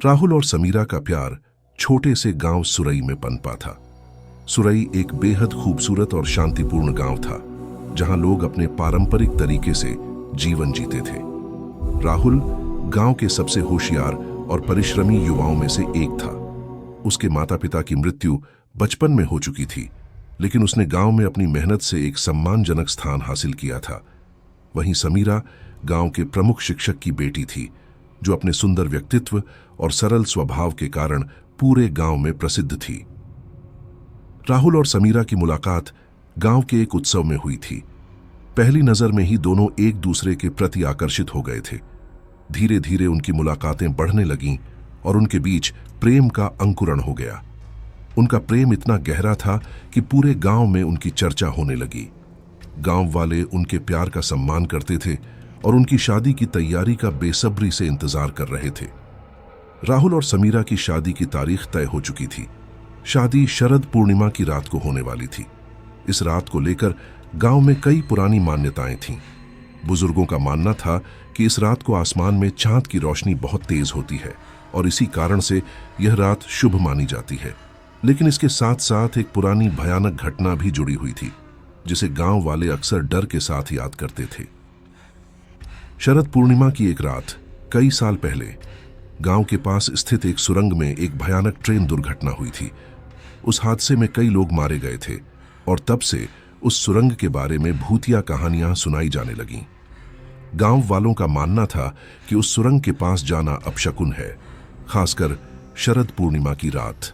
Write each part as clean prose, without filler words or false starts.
राहुल और समीरा का प्यार छोटे से गांव सुरई में पनपा था। सुरई एक बेहद खूबसूरत और शांतिपूर्ण गांव था, जहां लोग अपने पारंपरिक तरीके से जीवन जीते थे। राहुल गांव के सबसे होशियार और परिश्रमी युवाओं में से एक था। उसके माता पिता की मृत्यु बचपन में हो चुकी थी, लेकिन उसने गांव में अपनी मेहनत से एक सम्मानजनक स्थान हासिल किया था। वहीं समीरा गांव के प्रमुख शिक्षक की बेटी थी, जो अपने सुंदर व्यक्तित्व और सरल स्वभाव के कारण पूरे गांव में प्रसिद्ध थी। राहुल और समीरा की मुलाकात गांव के एक उत्सव में हुई थी। पहली नजर में ही दोनों एक दूसरे के प्रति आकर्षित हो गए थे। धीरे धीरे उनकी मुलाकातें बढ़ने लगीं और उनके बीच प्रेम का अंकुरण हो गया। उनका प्रेम इतना गहरा था कि पूरे गांव में उनकी चर्चा होने लगी। गांव वाले उनके प्यार का सम्मान करते थे और उनकी शादी की तैयारी का बेसब्री से इंतजार कर रहे थे। राहुल और समीरा की शादी की तारीख तय हो चुकी थी। शादी शरद पूर्णिमा की रात को होने वाली थी। इस रात को लेकर गांव में कई पुरानी मान्यताएं थीं। बुजुर्गों का मानना था कि इस रात को आसमान में चांद की रोशनी बहुत तेज होती है और इसी कारण से यह रात शुभ मानी जाती है। लेकिन इसके साथ साथ एक पुरानी भयानक घटना भी जुड़ी हुई थी, जिसे गांव वाले अक्सर डर के साथ याद करते थे। शरद पूर्णिमा की एक रात कई साल पहले गांव के पास स्थित एक सुरंग में एक भयानक ट्रेन दुर्घटना हुई थी। उस हादसे में कई लोग मारे गए थे और तब से उस सुरंग के बारे में भूतिया कहानियां सुनाई जाने लगीं। गांव वालों का मानना था कि उस सुरंग के पास जाना अपशकुन है, खासकर शरद पूर्णिमा की रात।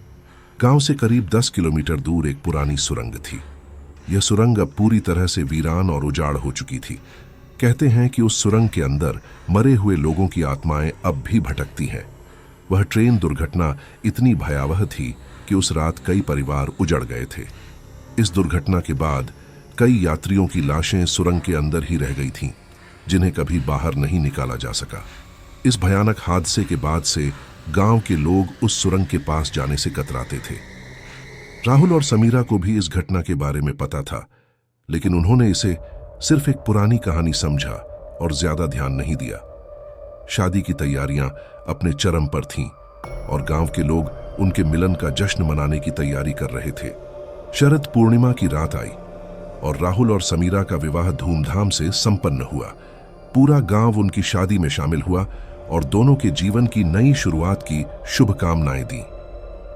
गांव से करीब 10 किलोमीटर दूर एक पुरानी सुरंग थी। यह सुरंग अब पूरी तरह से वीरान और उजाड़ हो चुकी थी। कहते हैं कि उस सुरंग के अंदर मरे हुए लोगों की आत्माएं अब भी भटकती हैं। वह ट्रेन दुर्घटना इतनी भयावह थी कि उस रात कई परिवार उजड़ गए थे। इस दुर्घटना के बाद कई यात्रियों की लाशें सुरंग के अंदर ही रह गई थीं, जिन्हें कभी बाहर नहीं निकाला जा सका। इस भयानक हादसे के बाद से गांव के लोग उस सुरंग के पास जाने से कतराते थे। राहुल और समीरा को भी इस घटना के बारे में पता था, लेकिन उन्होंने इसे सिर्फ एक पुरानी कहानी समझा और ज्यादा ध्यान नहीं दिया। शादी की तैयारियां अपने चरम पर थीं और गांव के लोग उनके मिलन का जश्न मनाने की तैयारी कर रहे थे। शरद पूर्णिमा की रात आई और राहुल और समीरा का विवाह धूमधाम से संपन्न हुआ। पूरा गांव उनकी शादी में शामिल हुआ और दोनों के जीवन की नई शुरुआत की शुभकामनाएं दी।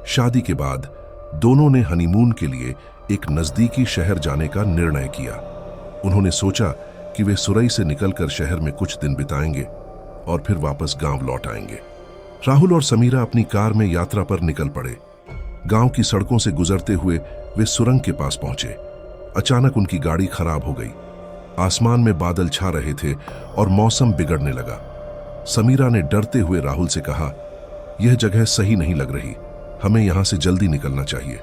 शादी के बाद दोनों ने हनीमून के लिए एक नजदीकी शहर जाने का निर्णय किया। उन्होंने सोचा कि वे सुरई से निकलकर शहर में कुछ दिन बिताएंगे और फिर वापस गांव लौट आएंगे। राहुल और समीरा अपनी कार में यात्रा पर निकल पड़े। गांव की सड़कों से गुजरते हुए वे सुरंग के पास पहुंचे। अचानक उनकी गाड़ी खराब हो गई। आसमान में बादल छा रहे थे और मौसम बिगड़ने लगा। समीरा ने डरते हुए राहुल से कहा, यह जगह सही नहीं लग रही, हमें यहां से जल्दी निकलना चाहिए।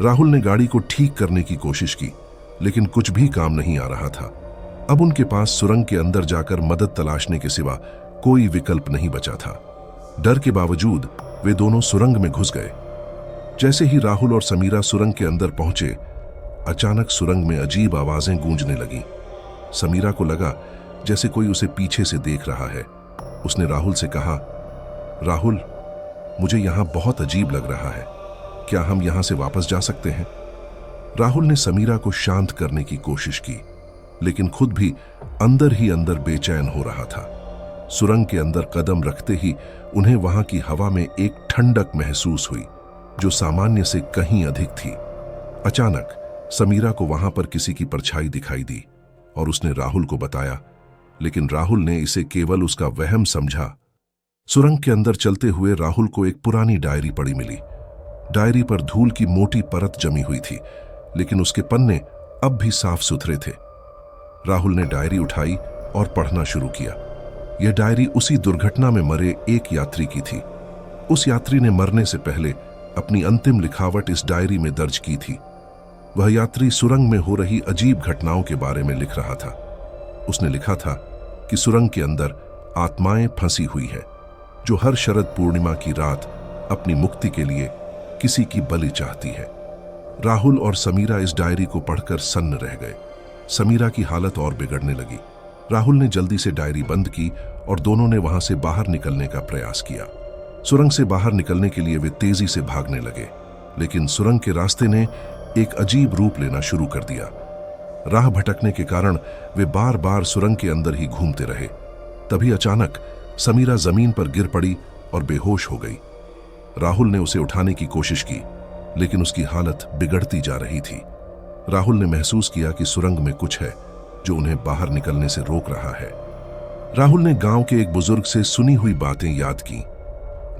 राहुल ने गाड़ी को ठीक करने की कोशिश की, लेकिन कुछ भी काम नहीं आ रहा था। अब उनके पास सुरंग के अंदर जाकर मदद तलाशने के सिवा कोई विकल्प नहीं बचा था। डर के बावजूद वे दोनों सुरंग में घुस गए। जैसे ही राहुल और समीरा सुरंग के अंदर पहुंचे, अचानक सुरंग में अजीब आवाजें गूंजने लगीं। समीरा को लगा जैसे कोई उसे पीछे से देख रहा है। उसने राहुल से कहा, राहुल, मुझे यहां बहुत अजीब लग रहा है, क्या हम यहां से वापस जा सकते हैं? राहुल ने समीरा को शांत करने की कोशिश की, लेकिन खुद भी अंदर बेचैन हो रहा था। सुरंग के अंदर कदम रखते ही उन्हें वहां की हवा में एक ठंडक महसूस हुई, जो सामान्य से कहीं अधिक थी। अचानक समीरा को वहां पर किसी की परछाई दिखाई दी और उसने राहुल को बताया, लेकिन राहुल ने इसे केवल उसका वहम समझा। सुरंग के अंदर चलते हुए राहुल को एक पुरानी डायरी पड़ी मिली। डायरी पर धूल की मोटी परत जमी हुई थी, लेकिन उसके पन्ने अब भी साफ सुथरे थे। राहुल ने डायरी उठाई और पढ़ना शुरू किया। यह डायरी उसी दुर्घटना में मरे एक यात्री की थी। उस यात्री ने मरने से पहले अपनी अंतिम लिखावट इस डायरी में दर्ज की थी। वह यात्री सुरंग में हो रही अजीब घटनाओं के बारे में लिख रहा था। उसने लिखा था कि सुरंग के अंदर आत्माएं फंसी हुई है, जो हर शरद पूर्णिमा की रात अपनी मुक्ति के लिए किसी की बलि चाहती है। राहुल और समीरा इस डायरी को पढ़कर सन्न रह गए। समीरा की हालत और बिगड़ने लगी। राहुल ने जल्दी से डायरी बंद की और दोनों ने वहां से बाहर निकलने का प्रयास किया। सुरंग से बाहर निकलने के लिए वे तेजी से भागने लगे, लेकिन सुरंग के रास्ते ने एक अजीब रूप लेना शुरू कर दिया। राह भटकने के कारण वे बार बार सुरंग के अंदर ही घूमते रहे। तभी अचानक समीरा जमीन पर गिर पड़ी और बेहोश हो गई। राहुल ने उसे उठाने की कोशिश की, लेकिन उसकी हालत बिगड़ती जा रही थी। राहुल ने महसूस किया कि सुरंग में कुछ है जो उन्हें बाहर निकलने से रोक रहा है। राहुल ने गांव के एक बुजुर्ग से सुनी हुई बातें याद की।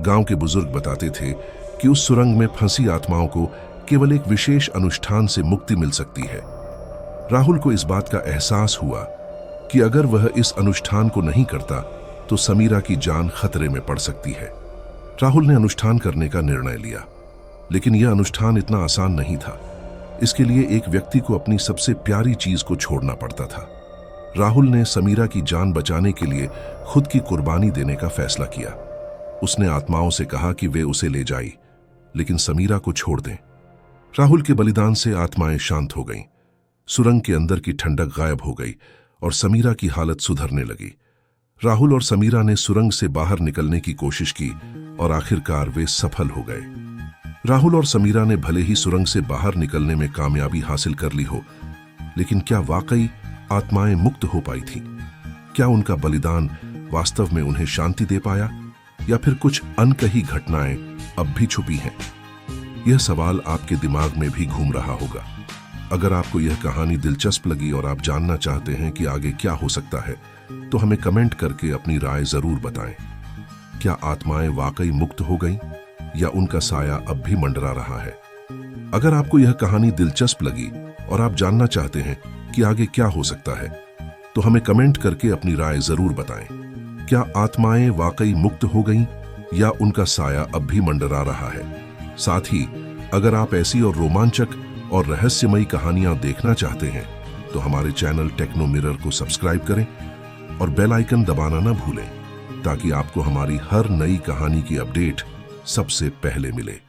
गांव के बुजुर्ग बताते थे कि उस सुरंग में फंसी आत्माओं को केवल एक विशेष अनुष्ठान से मुक्ति मिल सकती है। राहुल को इस बात का एहसास हुआ कि अगर वह इस अनुष्ठान को नहीं करता तो समीरा की जान खतरे में पड़ सकती है। राहुल ने अनुष्ठान करने का निर्णय लिया, लेकिन यह अनुष्ठान इतना आसान नहीं था। इसके लिए एक व्यक्ति को अपनी सबसे प्यारी चीज को छोड़ना पड़ता था। राहुल ने समीरा की जान बचाने के लिए खुद की कुर्बानी देने का फैसला किया। उसने आत्माओं से कहा कि वे उसे ले जाएं, लेकिन समीरा को छोड़ दें। राहुल के बलिदान से आत्माएं शांत हो गईं। सुरंग के अंदर की ठंडक गायब हो गई और समीरा की हालत सुधरने लगी। राहुल और समीरा ने सुरंग से बाहर निकलने की कोशिश की और आखिरकार वे सफल हो गए। राहुल और समीरा ने भले ही सुरंग से बाहर निकलने में कामयाबी हासिल कर ली हो, लेकिन क्या वाकई आत्माएं मुक्त हो पाई थीं? क्या उनका बलिदान वास्तव में उन्हें शांति दे पाया, या फिर कुछ अनकही घटनाएं अब भी छुपी हैं? यह सवाल आपके दिमाग में भी घूम रहा होगा। अगर आपको यह कहानी दिलचस्प लगी और आप जानना चाहते हैं कि आगे क्या हो सकता है, तो हमें कमेंट करके अपनी राय जरूर बताएं। क्या आत्माएं वाकई मुक्त हो गईं, या उनका साया अब भी मंडरा रहा है? अगर आपको यह कहानी दिलचस्प लगी और आप जानना चाहते हैं कि आगे क्या हो सकता है, तो हमें कमेंट करके अपनी राय जरूर बताएं। क्या आत्माएं वाकई मुक्त हो गईं, या उनका साया अब भी मंडरा रहा है? साथ ही अगर आप ऐसी और रोमांचक और रहस्यमयी कहानियां देखना चाहते हैं, तो हमारे चैनल टेक्नो मिरर को सब्सक्राइब करें और बेल आइकन दबाना ना भूलें, ताकि आपको हमारी हर नई कहानी की अपडेट सबसे पहले मिले।